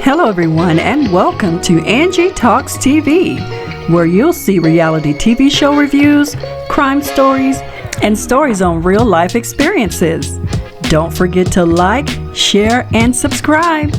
Hello everyone and welcome to Angie Talks TV, where you'll see reality TV show reviews, crime stories, and stories on real life experiences. Don't forget to like, share, and subscribe.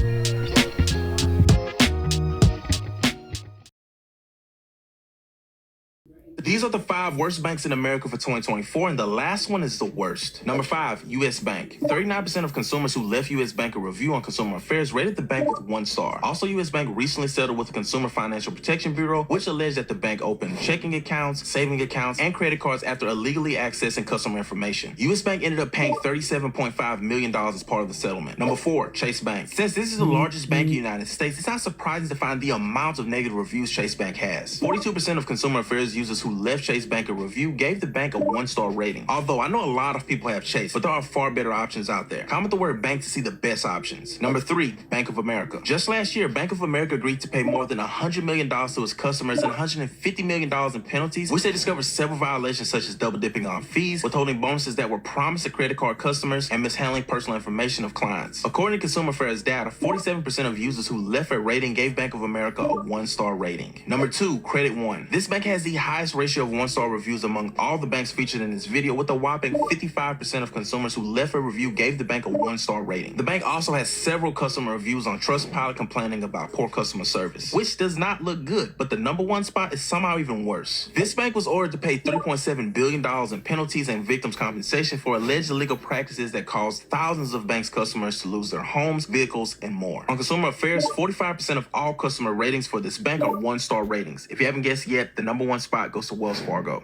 These are the 5 worst banks in America for 2024, and the last one is the worst. Number 5, U.S. Bank. 39% of consumers who left U.S. Bank a review on Consumer Affairs rated the bank with 1 star. Also, U.S. Bank recently settled with the Consumer Financial Protection Bureau, which alleged that the bank opened checking accounts, saving accounts, and credit cards after illegally accessing customer information. U.S. Bank ended up paying $37.5 million as part of the settlement. Number 4, Chase Bank. Since this is the largest bank in the United States, it's not surprising to find the amount of negative reviews Chase Bank has. 42% of Consumer Affairs users who left Chase Bank a review gave the bank a 1-star rating. Although I know a lot of people have Chase, but there are far better options out there. Comment the word bank to see the best options. Number 3, Bank of America. Just last year, Bank of America agreed to pay more than $100 million to its customers and $150 million in penalties, which they discovered several violations such as double dipping on fees, withholding bonuses that were promised to credit card customers, and mishandling personal information of clients. According to Consumer Affairs data, 47% of users who left a rating gave Bank of America a 1-star rating. Number 2, Credit One. This bank has the highest ratio of 1-star reviews among all the banks featured in this video, with a whopping 55% of consumers who left a review gave the bank a 1-star rating. The bank also has several customer reviews on Trustpilot complaining about poor customer service, which does not look good, but the number 1 spot is somehow even worse. This bank was ordered to pay $3.7 billion in penalties and victims' compensation for alleged illegal practices that caused thousands of banks' customers to lose their homes, vehicles, and more. On Consumer Affairs, 45% of all customer ratings for this bank are 1-star ratings. If you haven't guessed yet, the number 1 spot goes to Wells Fargo.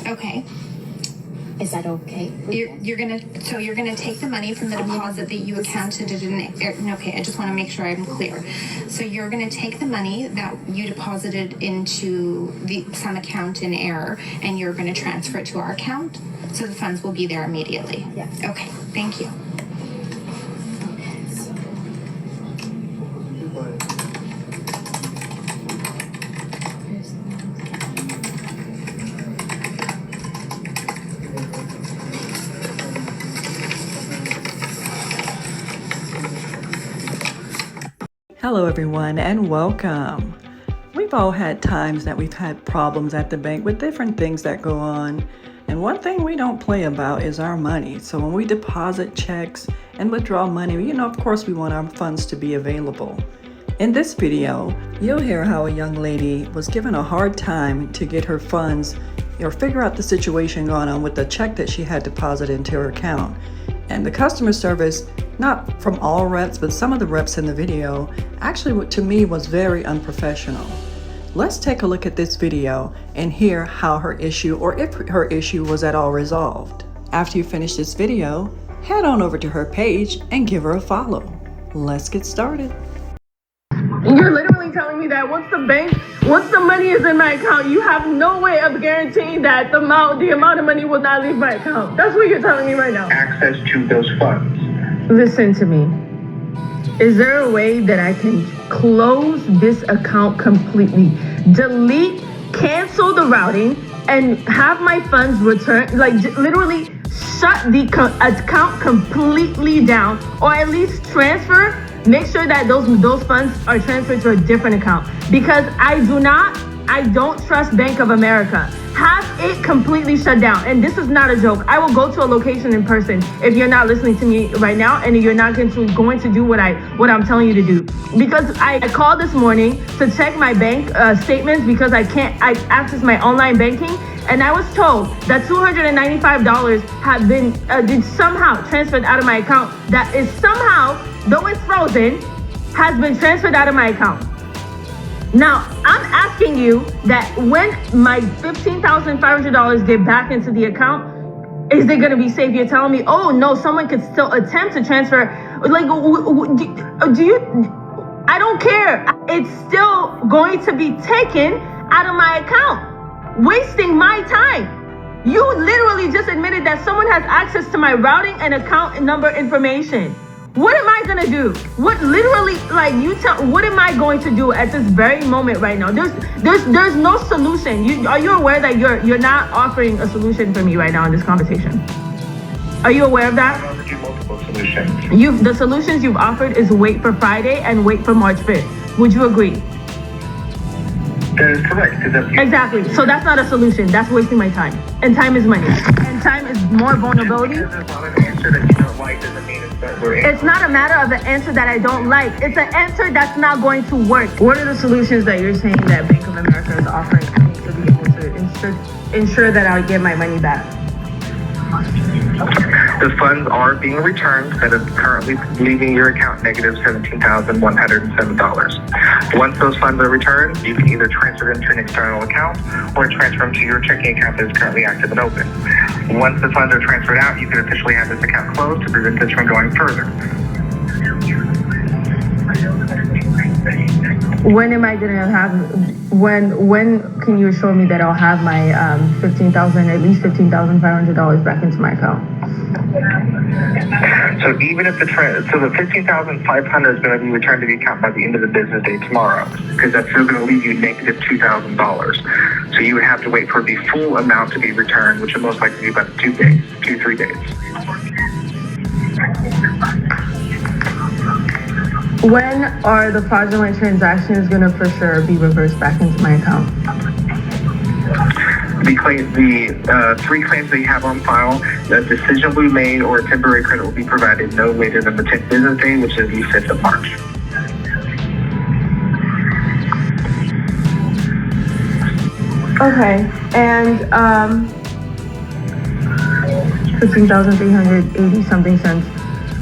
Okay. Is that okay? You're gonna take the money from the deposit that you accounted it in. Okay, I just want to make sure I'm clear. So you're gonna take the money that you deposited into some account in error, and you're gonna transfer it to our account, so the funds will be there immediately. Yeah. Okay. Thank you. Hello everyone and welcome. We've all had times that we've had problems at the bank with different things that go on. And one thing we don't play about is our money. So when we deposit checks and withdraw money, of course we want our funds to be available. In this video, you'll hear how a young lady was given a hard time to get her funds or figure out the situation going on with the check that she had deposited into her account. And the customer service, not from all reps, but some of the reps in the video, actually to me was very unprofessional. Let's take a look at this video and hear how her issue, or if her issue, was at all resolved. After you finish this video, head on over to her page and give her a follow. Let's get started. You're literally telling me that once the money is in my account, you have no way of guaranteeing that the amount of money will not leave my account. That's what you're telling me right now. Access to those funds. Listen to me. Is there a way that I can close this account completely? Delete, cancel the routing, and have my funds returned? Like literally shut the account completely down, or at least transfer. Make sure that those funds are transferred to a different account, because I don't trust Bank of America. Have it completely shut down. And this is not a joke. I will go to a location in person if you're not listening to me right now and you're not going to do what I'm telling you to do. Because I called this morning to check my bank statements because I access my online banking, and I was told that $295 have been somehow transferred out of my account. That is somehow, though it's frozen, has been transferred out of my account. Now, I'm asking you that when my $15,500 get back into the account, is it going to be safe? You're telling me, oh no, someone could still attempt to transfer. Like, do you? I don't care. It's still going to be taken out of my account, wasting my time. You literally just admitted that someone has access to my routing and account number information. What am I gonna do? What am I going to do at this very moment right now? There's no solution. Are you aware that you're not offering a solution for me right now in this conversation? Are you aware of that? I've offered you multiple solutions. The solutions you've offered is wait for Friday and wait for March 5th. Would you agree? That is correct. Exactly. So that's not a solution. That's wasting my time. And time is money. And time is more vulnerability. Because it's not an answer that you don't like doesn't mean it's that we're It's not a matter of the answer that I don't like. It's an answer that's not going to work. What are the solutions that you're saying that Bank of America is offering for me to be able to ensure that I get my money back? The funds are being returned that is currently leaving your account negative $17,107. Once those funds are returned, you can either transfer them to an external account or transfer them to your checking account that is currently active and open. Once the funds are transferred out, you can officially have this account closed to prevent this from going further. When am I gonna have? When can you assure me that I'll have my at least $15,500 back into my account? So even if the $15,500 is going to be returned to the account by the end of the business day tomorrow, because that's still going to leave you negative $2,000. So you would have to wait for the full amount to be returned, which will most likely be about 3 days. When are the fraudulent transactions gonna for sure be reversed back into my account? The 3 claims that you have on file, the decision will be made or a temporary credit will be provided no later than the 10th business day, which is the 5th of March. Okay, and 15,380 something cents.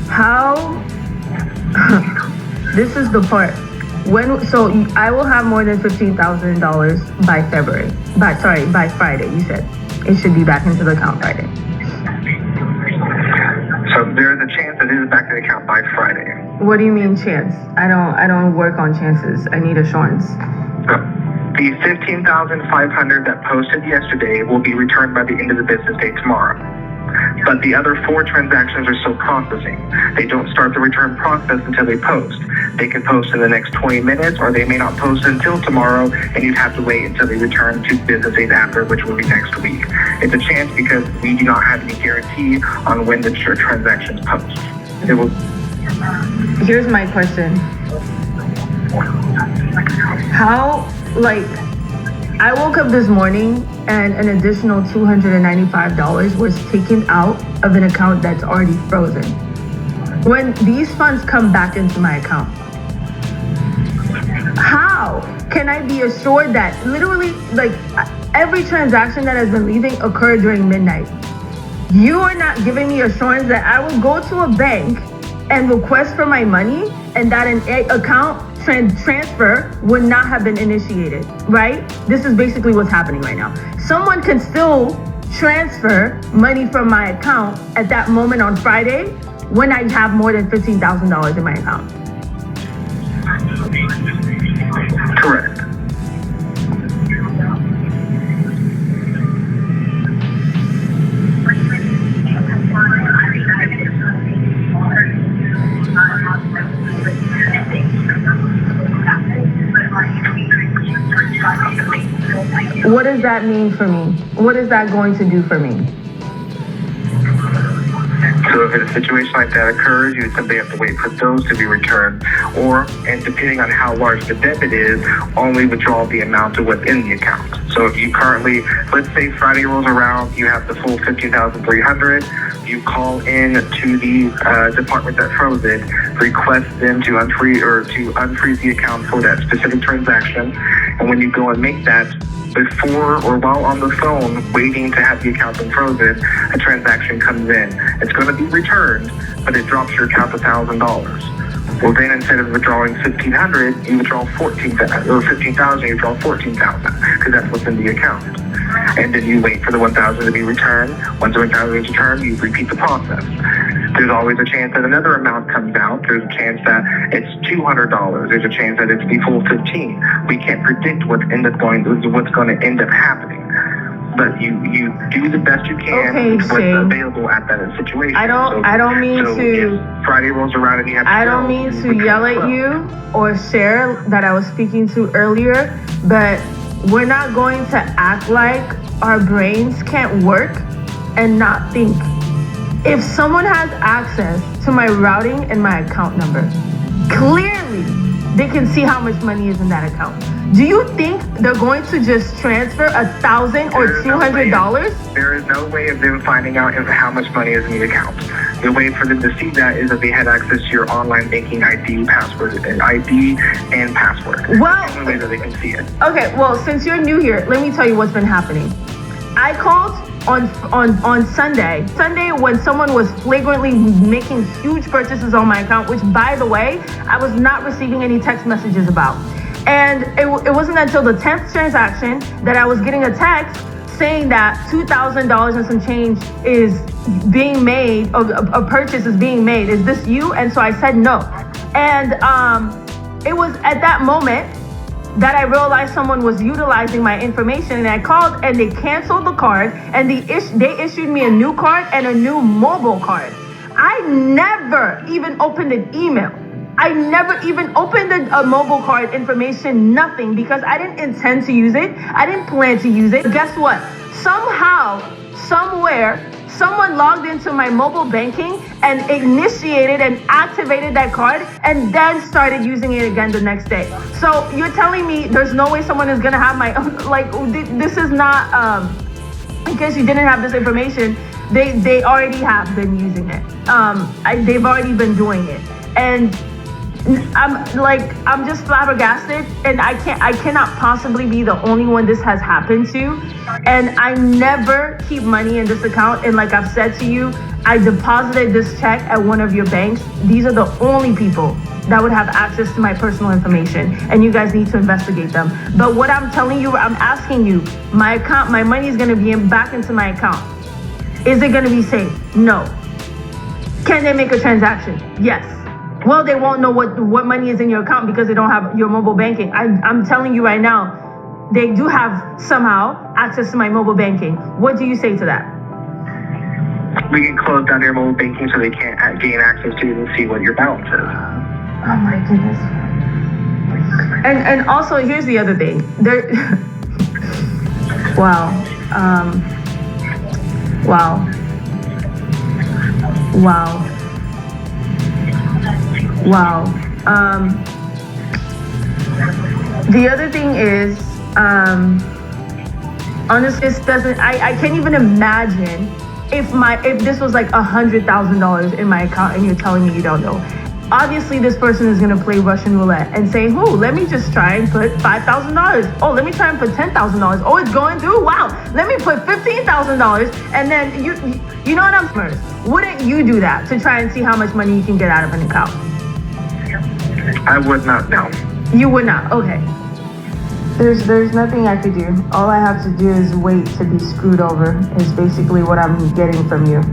How? This is the part. So I will have more than $15,000 by by Friday. You said it should be back into the account Friday. So there is a chance that it is back to the account by Friday. What do you mean chance? I don't work on chances. I need assurance. The $15,500 that posted yesterday will be returned by the end of the business day tomorrow. But the other 4 transactions are still processing. They don't start the return process until they post. They can post in the next 20 minutes, or they may not post until tomorrow, and you'd have to wait until they return 2 business days after, which will be next week. It's a chance because we do not have any guarantee on when the transactions post. Here's my question. How, I woke up this morning and an additional $295 was taken out of an account that's already frozen. When these funds come back into my account, how can I be assured that literally every transaction that has been leaving occurred during midnight? You are not giving me assurance that I will go to a bank and request for my money and that an account transfer would not have been initiated, right? This is basically what's happening right now. Someone can still transfer money from my account at that moment on Friday when I have more than $15,000 in my account. Correct. What does that mean for me? What is that going to do for me? So if a situation like that occurs, you would simply have to wait for those to be returned, and depending on how large the debit is, only withdraw the amount of what's in the account. So if you currently, let's say Friday rolls around, you have the full $15,300, you call in to the department that froze it, request them to unfreeze the account for that specific transaction, and when you go and make that, before or while on the phone waiting to have the account unfrozen, a transaction comes in. It's going to be returned, but it drops your account $1,000. Well, then instead of withdrawing $1,500, you withdraw $14,000, or $15,000, you withdraw $14,000, because that's what's in the account. And then you wait for the $1,000 to be returned. Once the $1,000 is returned, you repeat the process. There's always a chance that another amount comes out. There's a chance that it's $200. There's a chance that it's the full $15,000. We can't predict what's going to end up happening. But you do the best you can with what's available at that situation. I don't mean to. If Friday rolls around and you have. I don't mean to yell at you or share that I was speaking to earlier, but we're not going to act like our brains can't work and not think. If someone has access to my routing and my account number, clearly they can see how much money is in that account. Do you think they're going to just transfer $1,000 or $200? There is no way of them finding out how much money is in the account. The way for them to see that is that they had access to your online banking ID, password, and password. Well, That's the only way that they can see it. Okay, well, since you're new here, let me tell you what's been happening. I called on Sunday when someone was flagrantly making huge purchases on my account, which, by the way, I was not receiving any text messages about. And it wasn't until the 10th transaction that I was getting a text saying that $2,000 and some change is being made, a purchase is being made. Is this you? And so I said no. And it was at that moment that I realized someone was utilizing my information, and I called and they canceled the card and they issued me a new card and a new mobile card. I never even opened an email. I never even opened a mobile card information, nothing, because I didn't intend to use it. I didn't plan to use it. Guess what? Somehow, somewhere, someone logged into my mobile banking and initiated and activated that card and then started using it again the next day. So you're telling me there's no way someone is going to have my, like, this is not, in case you didn't have this information, they already have been using it. They've already been doing it. And I'm just flabbergasted, and I cannot possibly be the only one this has happened to. And I never keep money in this account. And like I've said to you, I deposited this check at one of your banks. These are the only people that would have access to my personal information, and you guys need to investigate them. But what I'm telling you, I'm asking you, my account, my money is going to be back into my account. Is it going to be safe? No. Can they make a transaction? Yes. Well, they won't know what money is in your account because they don't have your mobile banking. I'm telling you right now, they do have somehow access to my mobile banking. What do you say to that? We can close down your mobile banking so they can't gain access to it and see what your balance is. Oh my goodness. And also, here's the other thing. Wow. The other thing is, honestly, I can't even imagine if this was like $100,000 in my account and you're telling me you don't know. Obviously, this person is going to play Russian roulette and say, let me just try and put $5,000. Oh, let me try and put $10,000. Oh, it's going through? Wow. Let me put $15,000. And then, you know what I'm saying? Wouldn't you do that to try and see how much money you can get out of an account? I would not, no. You would not? Okay. There's nothing I could do. All I have to do is wait to be screwed over, is basically what I'm getting from you.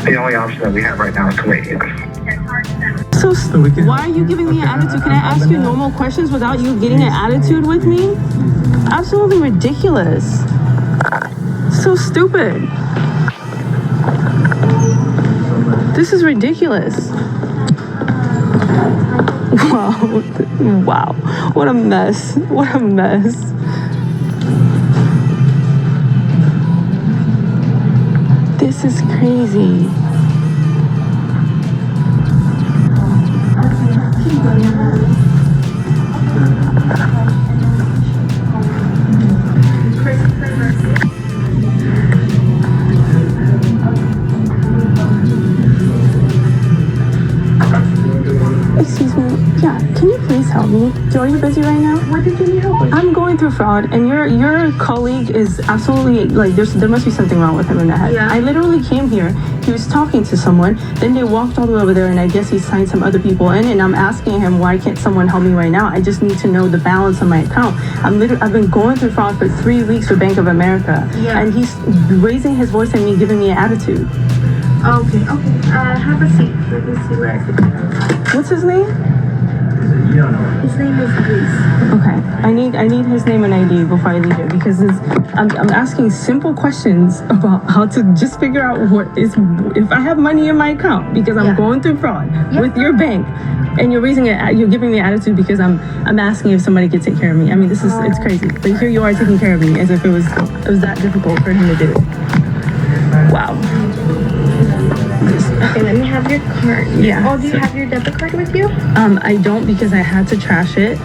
The only option that we have right now is to wait. So why are you giving me an attitude? Can I ask you normal questions without you getting an attitude with me? Absolutely ridiculous. So stupid. This is ridiculous. Wow. What a mess. What a mess. This is crazy. Excuse me. Yeah, can you please help me? Are you busy right now? What did you need help with? I'm going through fraud, and your colleague is absolutely, like, there must be something wrong with him in the head. Yeah. I literally came here. He was talking to someone. Then they walked all the way over there, and I guess he signed some other people in. And I'm asking him, why can't someone help me right now? I just need to know the balance of my account. I've been going through fraud for 3 weeks for Bank of America, and he's raising his voice at me, giving me an attitude. Okay. Have a seat. Let me see where I can. What's his name? His name is Luis. Okay, I need his name and ID before I leave it because I'm asking simple questions about how to just figure out if I have money in my account because I'm going through fraud with your bank, and you're giving me attitude because I'm asking if somebody could take care of me. I mean, it's crazy. But here you are taking care of me as if it was that difficult for him to do. Wow. Okay, let me have your card. Yeah. Oh, do you have your debit card with you? I don't because I had to trash it.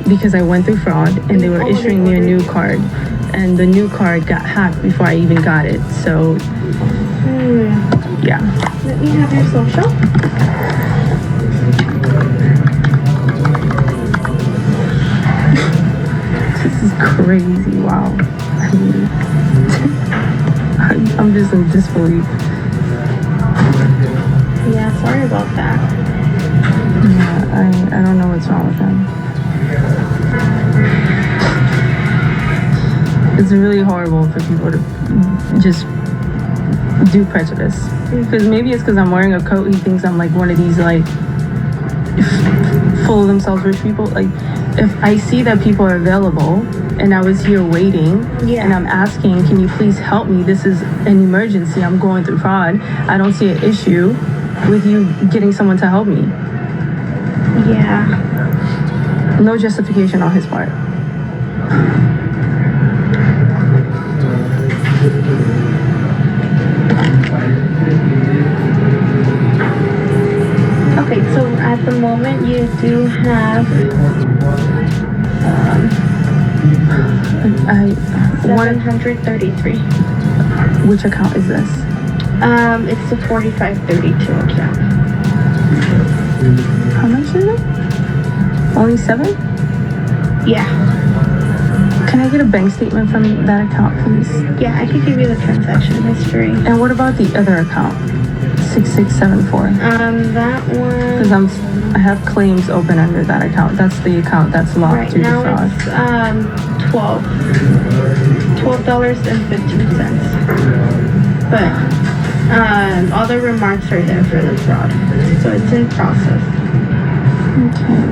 Because I went through fraud and they were issuing me a new card, and the new card got hacked before I even got it. So, yeah. Let me have your social. This is crazy. Wow. I mean, I'm just in disbelief. Yeah, sorry about that. Yeah, I don't know what's wrong with him. It's really horrible for people to just do prejudice. Because maybe it's because I'm wearing a coat, he thinks I'm like one of these like full of themselves rich people. Like if I see that people are available and I was here waiting and I'm asking, can you please help me? This is an emergency. I'm going through fraud. I don't see an issue with you getting someone to help me. Yeah. No justification on his part. Okay, so at the moment you do have 733. Which account is this? It's the 4532 account. How much is it? Only 7? Yeah. Can I get a bank statement from that account, please? Yeah, I could give you the transaction history. And what about the other account? 6674. That one. Because I have claims open under that account. That's the account that's locked Right due to now fraud. it's $12.15. But all the remarks are there for the fraud, so it's in process. Okay.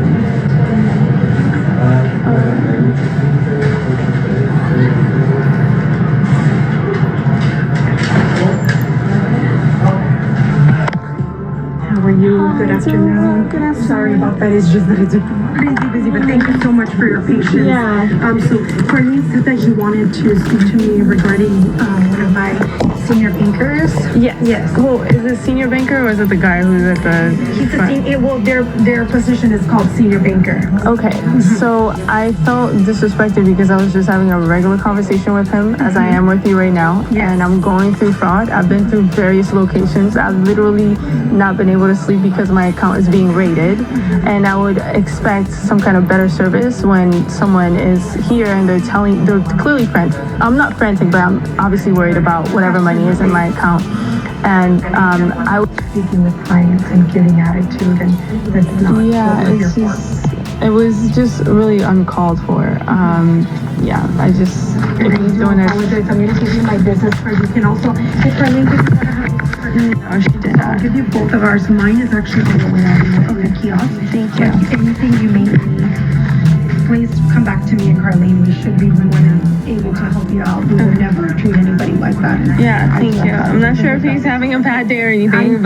How are you? Good afternoon. Good afternoon. Sorry about that. It's just that it's crazy busy, but thank you so much for your patience. Yeah. So Carlene said that he wanted to speak to me regarding one of my senior bankers. Yes. Well, is it senior banker or is it the guy who's at the He's a front? senior. Well, their position is called senior banker. Okay, so I felt disrespected because I was just having a regular conversation with him as I am with you right now. Yes. And I'm going through fraud. I've been through various locations. I've literally not been able to sleep because my account is being raided. And I would expect some kind of better service when someone is here and they're clearly frantic. I'm not frantic, but I'm obviously worried about whatever money is in my account. And I was Speaking with clients and giving attitude, and that's not what we're here for. it was just really uncalled for. I just, if he's doing it. Apologize. I'm going to give you my business card. You can also, if Carlene gives you No, she did I'll not. give you both of ours. Mine is actually on the way out in the kiosk. Thank you. Anything you may need, please come back to me and Carlene. We should be more than able to help you out. We would never treat anybody like that. Yeah, thank you. I'm not sure if he's having a bad day or anything,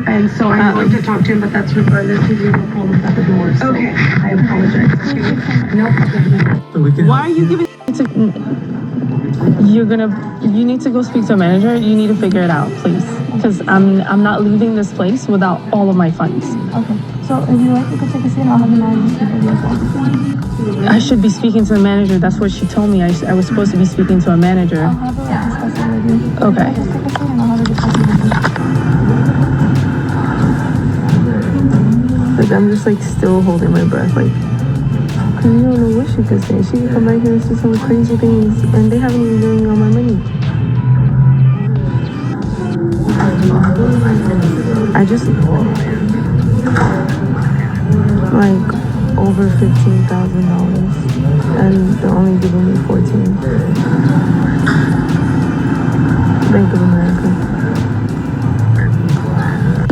And so I'm going to talk to him, but that's regardless of you will pull him at the door. So Okay. I apologize. No problem. why are you giving to? You need to go speak to a manager. You need to figure it out, please, because I'm not leaving this place without all of my funds. Okay, so if you like, you can take a seat. I'll have the manager speak with you as well. I should be speaking to the manager. That's what she told me. I was supposed to be speaking to a manager. I'll have her discuss it with you. Okay. Just take a seat and I'll have her discuss it with you. Like I'm just like still holding my breath, like. Cause you don't know what she could say. She could come back here and say some crazy things, and they haven't even given me all my money. I just like over $15,000, and they're only giving me 14. Bank of America.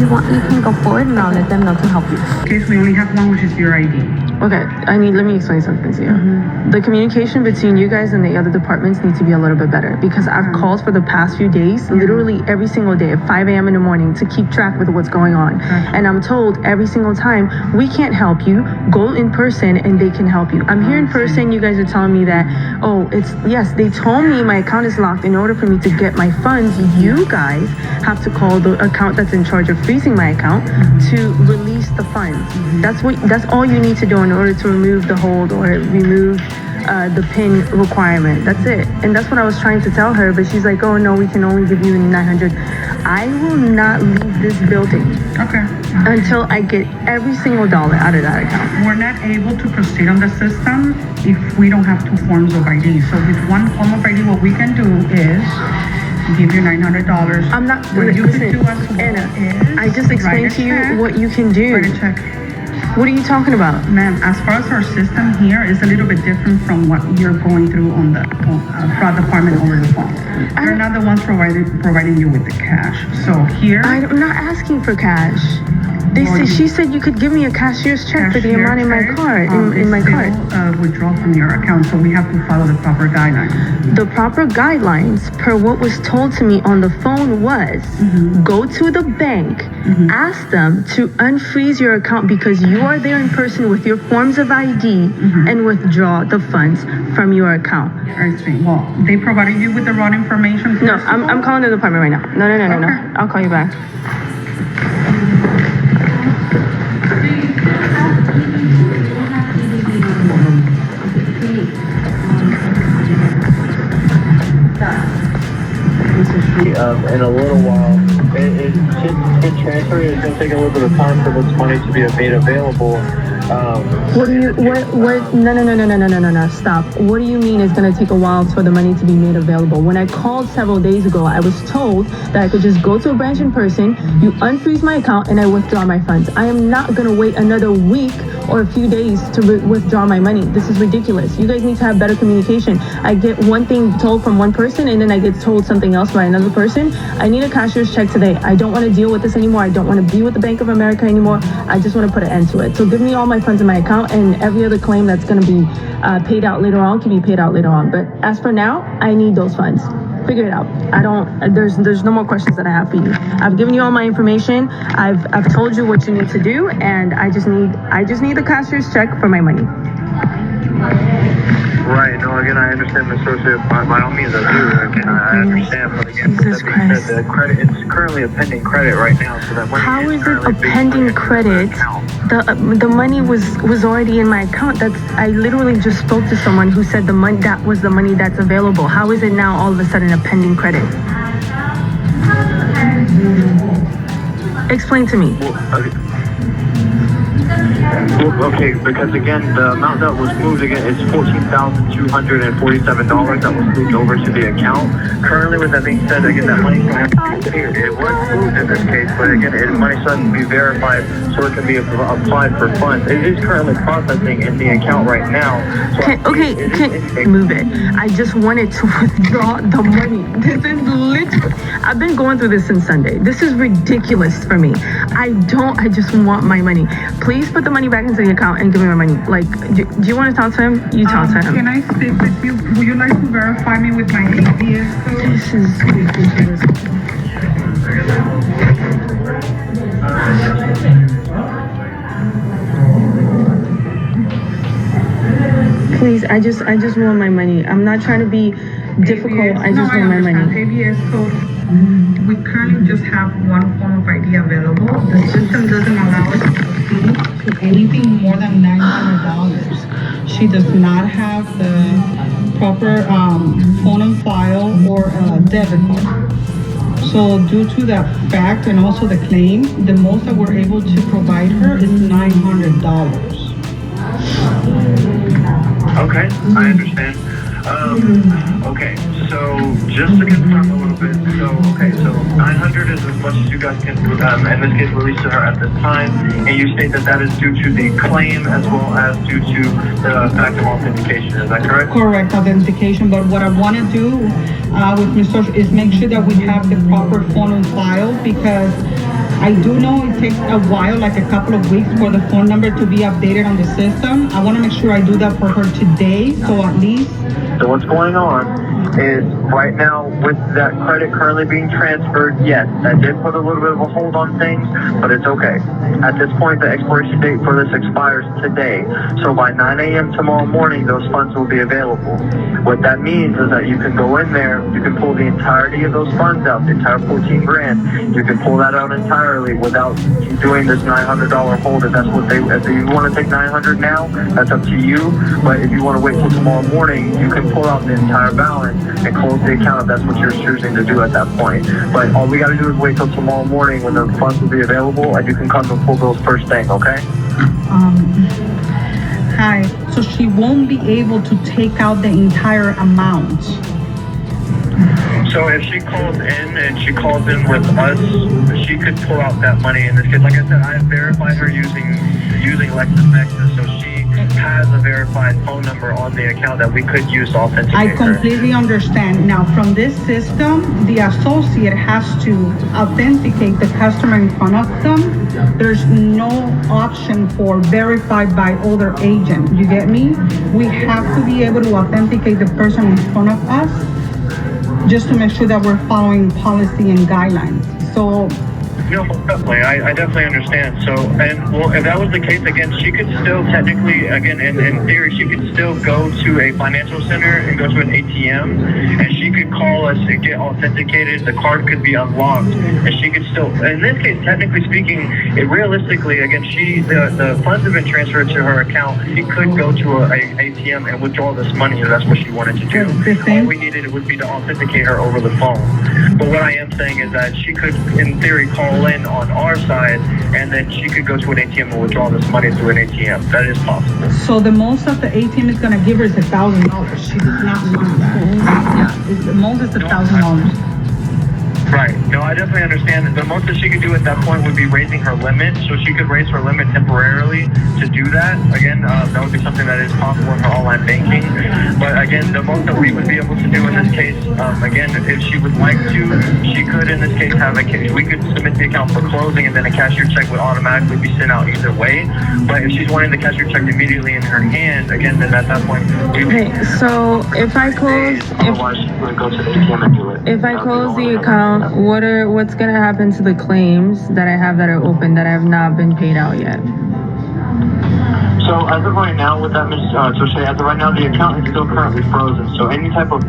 You you can go forward and I'll let them know to help you. In case we only have one, which is your ID. Okay, let me explain something to you. The communication between you guys and the other departments needs to be a little bit better because I've called for the past few days, literally every single day at 5 a.m. in the morning to keep track with what's going on. And I'm told every single time, we can't help you, go in person and they can help you. I'm here in person, you guys are telling me that, yes, they told me my account is locked. In order for me to get my funds, you guys have to call the account that's in charge of freezing my account to release the funds. That's all you need to do in order to remove the hold or remove the PIN requirement. That's it. And that's what I was trying to tell her, but she's like, oh no, we can only give you 900. I will not leave this building until I get every single dollar out of that account. We're not able to proceed on the system if we don't have two forms of ID. So with one form of ID, what we can do is give you $900. I'm not. What you Listen, can do as well Anna, is I just explained to you what you can do. Write a check. What are you talking about? Ma'am, as far as our system here is a little bit different from what you're going through on the fraud department over the phone. They're not the ones providing you with the cash. So here, I'm not asking for cash. She said you could give me a cashier's check for the amount in my card. In my card. Withdraw from your account, so we have to follow the proper guidelines. The proper guidelines, per what was told to me on the phone, was go to the bank, ask them to unfreeze your account because you are there in person with your forms of ID and withdraw the funds from your account. I see. Well, they provided you with the wrong information. No, I'm calling the department right now. No. I'll call you back. In a little while, it should transfer. It's going to take a little bit of time for this money to be made available. No, stop. What do you mean it's going to take a while for the money to be made available? When I called several days ago, I was told that I could just go to a branch in person, you unfreeze my account, and I withdraw my funds. I am not going to wait another week or a few days to withdraw my money. This is ridiculous. You guys need to have better communication. I get one thing told from one person, and then I get told something else by another person. I need a cashier's check today. I don't want to deal with this anymore. I don't want to be with the Bank of America anymore. I just want to put an end to it. So give me all my funds in my account, and every other claim that's going to be paid out later on can be paid out later on. But as for now, I need those funds. Figure it out. There's no more questions that I have for you. I've given you all my information. I've told you what you need to do, and I just need the cashier's check for my money. Right. No, again, I understand, Ms. Sosa. By all means, I do. Again, I understand. But again, Jesus Christ. The credit, it's currently a pending credit right now. So that money How is it a pending credit? The money was already in my account. I literally just spoke to someone who said that was the money that's available. How is it now all of a sudden a pending credit? Explain to me. Okay, because again, the amount that was moved again is $14,247 that was moved over to the account. Currently, with that being said, again, that money it was moved in this case, but again, money still has to be verified so it can be applied for funds. It is currently processing in the account right now. So Move it. I just wanted to withdraw the money. This is literally, I've been going through this since Sunday. This is ridiculous for me. I just want my money. Please put the money back into the account and give me my money. Like, do you want to talk to him? You talk to him. Can I speak with you? Would you like to verify me with my ABS code? This is ridiculous. Please, I just want my money. I'm not trying to be difficult. I just want my money. ABS code. We currently just have one form of ID available. The system doesn't allow us to proceed to anything more than $900. She does not have the proper phone on file or debit card. So due to that fact and also the claim, the most that we're able to provide her is $900. Okay, I understand. Okay, so just to confirm a little bit, so Okay, so 900 is as much as you guys can, in this case, release to her at this time, and you state that that is due to the claim as well as due to the fact of authentication. Is that correct? Correct, authentication, but what I want to do with Mr. is make sure that we have the proper phone on file, because I do know it takes a while, like a couple of weeks, for the phone number to be updated on the system. I want to make sure I do that for her today, so at least. So what's going on is right now with that credit currently being transferred, yes, that did put a little bit of a hold on things, but it's okay. At this point, the expiration date for this expires today. So by 9 a.m. tomorrow morning, those funds will be available. What that means is that you can go in there, you can pull the entirety of those funds out, the entire 14 grand. You can pull that out entirely without doing this $900 hold. If that's what if you want to take 900 now, that's up to you. But if you want to wait till tomorrow morning, you can pull out the entire balance and close the account if that's what you're choosing to do at that point. But all we got to do is wait till tomorrow morning when the funds will be available, and you can come and pull those first thing, okay? Hi, so she won't be able to take out the entire amount. So if she calls in and she calls in with us, she could pull out that money in this case. Like I said, I verified her using LexisNexis, so she has a verified phone number on the account that we could use to authenticate I completely understand. Now, from this system, the associate has to authenticate the customer in front of them. There's no option for verified by other agent. You get me? We have to be able to authenticate the person in front of us, just to make sure that we're following policy and guidelines. So no, definitely. I definitely understand. So, and well, if that was the case, again, she could still technically, again, in theory, she could still go to a financial center and go to an ATM, and she could call us and get authenticated. The card could be unlocked, and she could still, in this case, technically speaking, realistically, again, the funds have been transferred to her account. She could go to a ATM and withdraw this money if that's what she wanted to do. All we needed would be to authenticate her over the phone. But what I am saying is that she could, in theory, call in on our side, and then she could go to an ATM and withdraw this money through an ATM. That is possible. So the most that the ATM is gonna give her is $1,000. She does not want that. Yeah, the most is $1,000. Right. No, I definitely understand. The most that she could do at that point would be raising her limit, so she could raise her limit temporarily to do that. Again, that would be something that is possible in her online banking. But again, the most that we would be able to do in this case, again, if she would like to, she could in this case have we could submit the account for closing, and then a cashier check would automatically be sent out either way. But if she's wanting the cashier check immediately in her hand, again, then at that point, Okay, so if I close, otherwise she would go to the ATM and do it. if I close the account, what's gonna happen to the claims that I have that are open that have not been paid out yet? So as of right now, with that, Toshe, as of right now, the account is still currently frozen. So any type of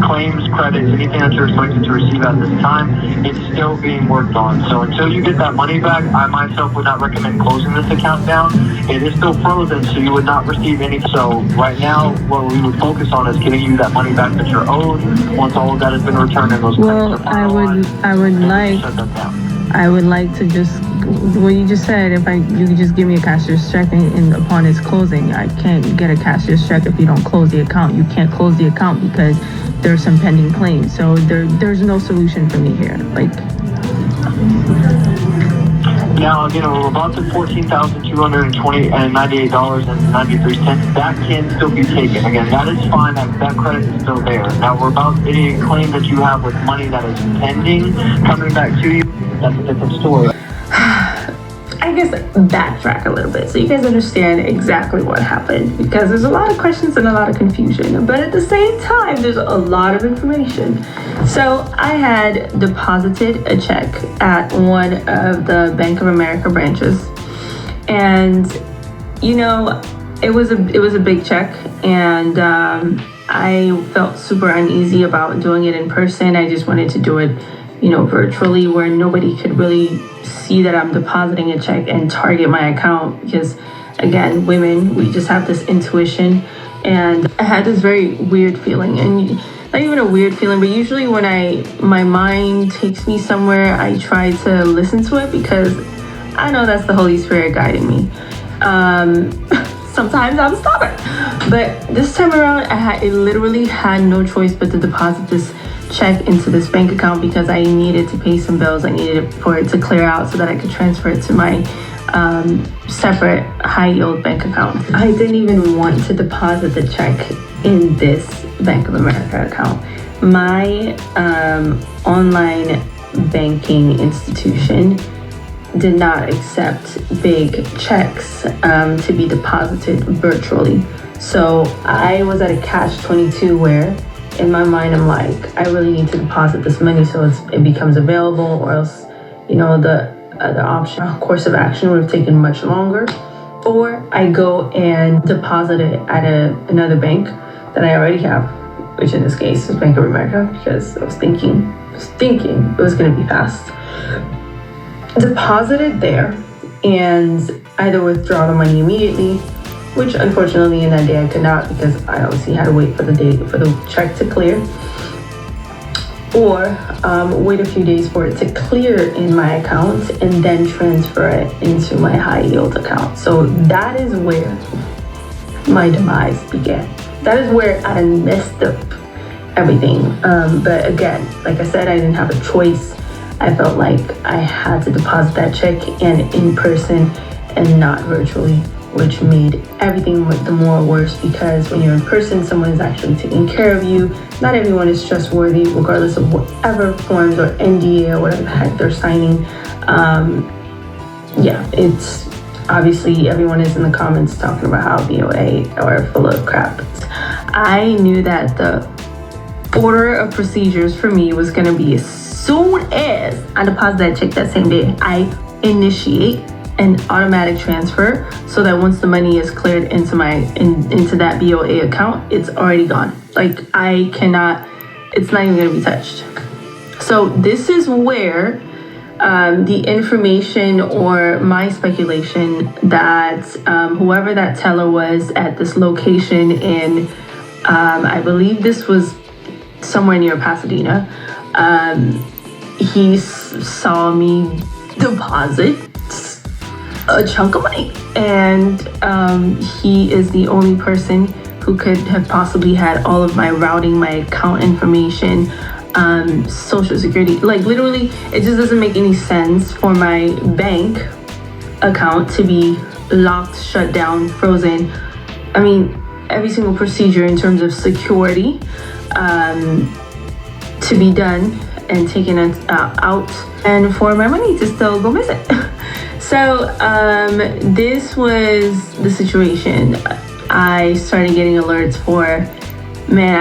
claims, credits, anything that you're expected to receive at this time, it's still being worked on. So until you get that money back, I myself would not recommend closing this account down. It is still frozen, so you would not receive any. So right now, what we would focus on is getting you that money back that you're owed. Once all of that has been returned and those Well, I would like to just, what you just said, you could just give me a cashier's check and upon its closing. I can't get a cashier's check if you don't close the account. You can't close the account because there's some pending claims. So there's no solution for me here. Now, again, we're about to $14,298.93. That can still be taken. Again, that is fine. That credit is still there. Now, we're about any claim that you have with money that is pending coming back to you. That's a different story. I guess backtrack a little bit so you guys understand exactly what happened, because there's a lot of questions and a lot of confusion, but at the same time there's a lot of information. So I had deposited a check at one of the Bank of America branches, and it was a big check, and I felt super uneasy about doing it in person. I just wanted to do it virtually, where nobody could really see that I'm depositing a check and target my account, because again, women, we just have this intuition, and I had this very weird feeling, and not even a weird feeling, but usually when my mind takes me somewhere, I try to listen to it, because I know that's the Holy Spirit guiding me. Sometimes I'm stubborn, but this time around, I literally had no choice but to deposit this check into this bank account because I needed to pay some bills. I needed for it to clear out so that I could transfer it to my separate high yield bank account. I didn't even want to deposit the check in this Bank of America account. My online banking institution did not accept big checks to be deposited virtually. So I was at a catch-22 where in my mind I'm like, I really need to deposit this money so it becomes available, or else, you know, the course of action would have taken much longer. Or I go and deposit it at another bank that I already have, which in this case is Bank of America, because I was thinking it was going to be fast. Deposited there and either withdraw the money immediately, which unfortunately in that day I could not because I obviously had to wait for the check to clear, or wait a few days for it to clear in my account and then transfer it into my high yield account. So that is where my demise began. That is where I messed up everything. But again, like I said, I didn't have a choice. I felt like I had to deposit that check and in person and not virtually, which made everything the more worse because when you're in person, someone is actually taking care of you. Not everyone is trustworthy, regardless of whatever forms or NDA or whatever the heck they're signing. Yeah, it's obviously everyone is in the comments talking about how BOA are full of crap. I knew that the order of procedures for me was going to be as soon as I deposit that check that same day, I initiate an automatic transfer so that once the money is cleared into into that BOA account, it's already gone. Like it's not even going to be touched. So this is where the information or my speculation that whoever that teller was at this location in, I believe this was somewhere near Pasadena, he saw me deposit a chunk of money, and he is the only person who could have possibly had all of my routing, my account information, social security. Like literally, it just doesn't make any sense for my bank account to be locked, shut down, frozen. I mean, every single procedure in terms of security to be done and taken out, and for my money to still go missing. So this was the situation. I started getting alerts for, man,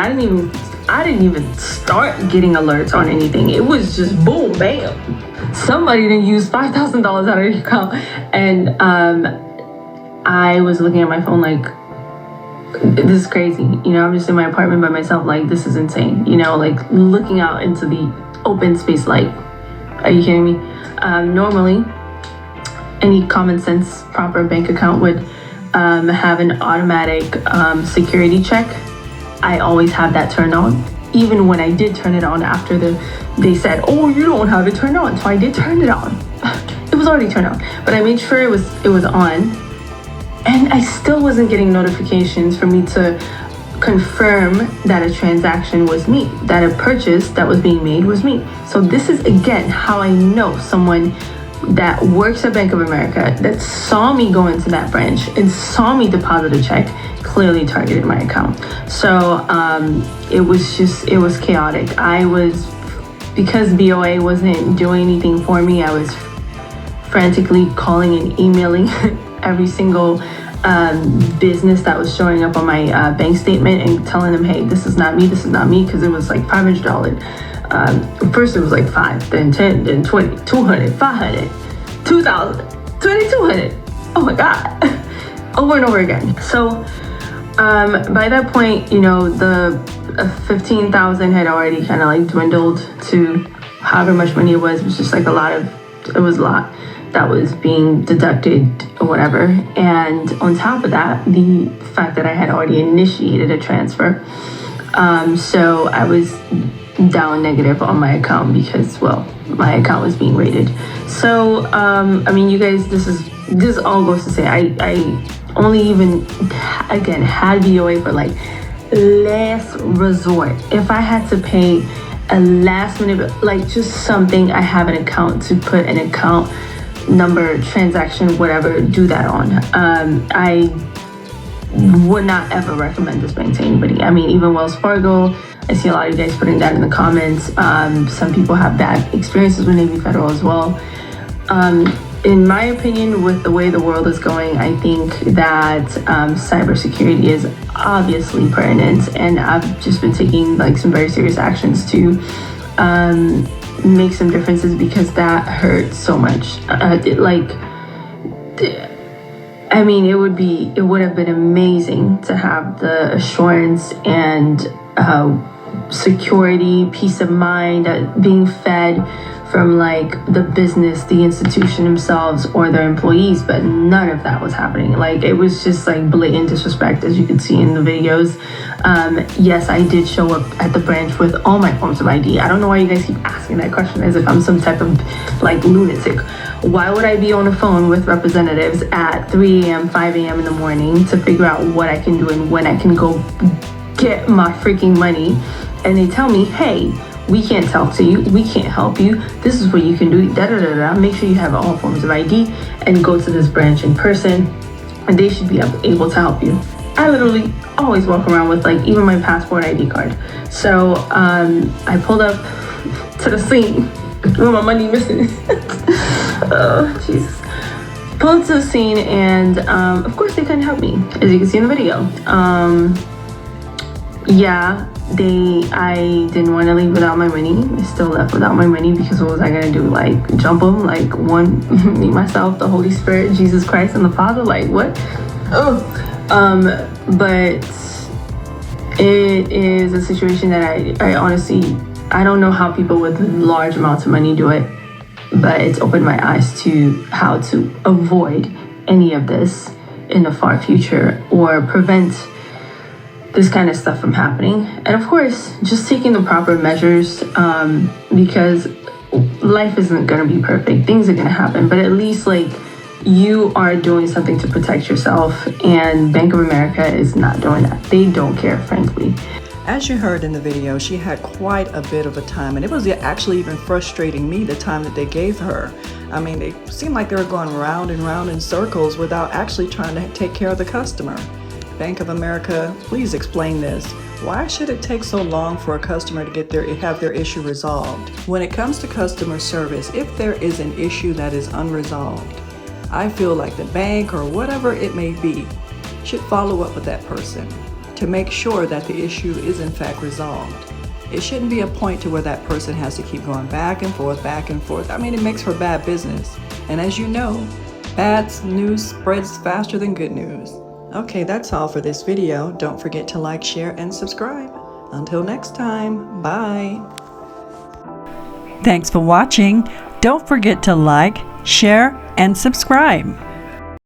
I didn't even start getting alerts on anything. It was just boom, bam. Somebody didn't use $5,000 out of your account. And I was looking at my phone like, this is crazy. You know, I'm just in my apartment by myself, like, this is insane. You know, like looking out into the open space, like, are you kidding me? Normally, any common sense proper bank account would have an automatic security check. I always have that turned on. Even when I did turn it on after they said, oh, you don't have it turned on. So I did turn it on. It was already turned on, but I made sure it was on. And I still wasn't getting notifications for me to confirm that a transaction was me, that a purchase that was being made was me. So this is, again, how I know someone that works at Bank of America that saw me go into that branch and saw me deposit a check clearly targeted my account. So it was chaotic. Because BOA wasn't doing anything for me, I was frantically calling and emailing every single business that was showing up on my bank statement and telling them, hey, this is not me, because it was like $500. First it was like 5, then 10, then 20, 200, 500, 2,000, 2,200. Oh my God. Over and over again. So by that point, you know, the 15,000 had already kind of like dwindled to however much money it was. It was just like it was a lot that was being deducted or whatever. And on top of that, the fact that I had already initiated a transfer. So I was down negative on my account because, well, my account was being raided. So, I mean, you guys, this all goes to say, I only even, again, had BOA for like last resort. If I had to pay a last minute, like just something, I have an account to put an account number, transaction, whatever, do that on. I would not ever recommend this bank to anybody. I mean, even Wells Fargo, I see a lot of you guys putting that in the comments. Some people have bad experiences with Navy Federal as well. In my opinion, with the way the world is going, I think that cybersecurity is obviously pertinent, and I've just been taking like some very serious actions to make some differences, because that hurts so much. I mean, it would have been amazing to have the assurance and security, peace of mind, being fed from like the business, the institution themselves, or their employees, but none of that was happening. Like, it was just like blatant disrespect, as you can see in the videos. Yes, I did show up at the branch with all my forms of ID. I don't know why you guys keep asking that question as if I'm some type of like lunatic. Why would I be on the phone with representatives at 3 a.m., 5 a.m. in the morning to figure out what I can do and when I can go get my freaking money? And they tell me, hey, we can't talk to you, we can't help you, this is what you can do, make sure you have all forms of ID and go to this branch in person, and they should be able to help you. I literally always walk around with like even my passport ID card. So I pulled up to the scene with my money missing. Oh, Jesus. Pulled up to the scene, and of course they couldn't help me, as you can see in the video. I didn't want to leave without my money. I still left without my money, because what was I gonna do? Like, jump them? Like, one, me, myself, the Holy Spirit, Jesus Christ, and the Father? Like, what? But it is a situation that I honestly, I don't know how people with large amounts of money do it, but it's opened my eyes to how to avoid any of this in the far future, or prevent this kind of stuff from happening. And of course, just taking the proper measures, because life isn't gonna be perfect. Things are gonna happen, but at least like you are doing something to protect yourself, and Bank of America is not doing that. They don't care, frankly. As you heard in the video, she had quite a bit of a time, and it was actually even frustrating me, the time that they gave her. I mean, it seemed like they were going round and round in circles without actually trying to take care of the customer. Bank of America, please explain this. Why should it take so long for a customer to have their issue resolved? When it comes to customer service, if there is an issue that is unresolved, I feel like the bank, or whatever it may be, should follow up with that person to make sure that the issue is in fact resolved. It shouldn't be a point to where that person has to keep going back and forth, back and forth. I mean, it makes for bad business. And as you know, bad news spreads faster than good news. Okay, that's all for this video. Don't forget to like, share, and subscribe. Until next time, bye. Thanks for watching. Don't forget to like, share, and subscribe.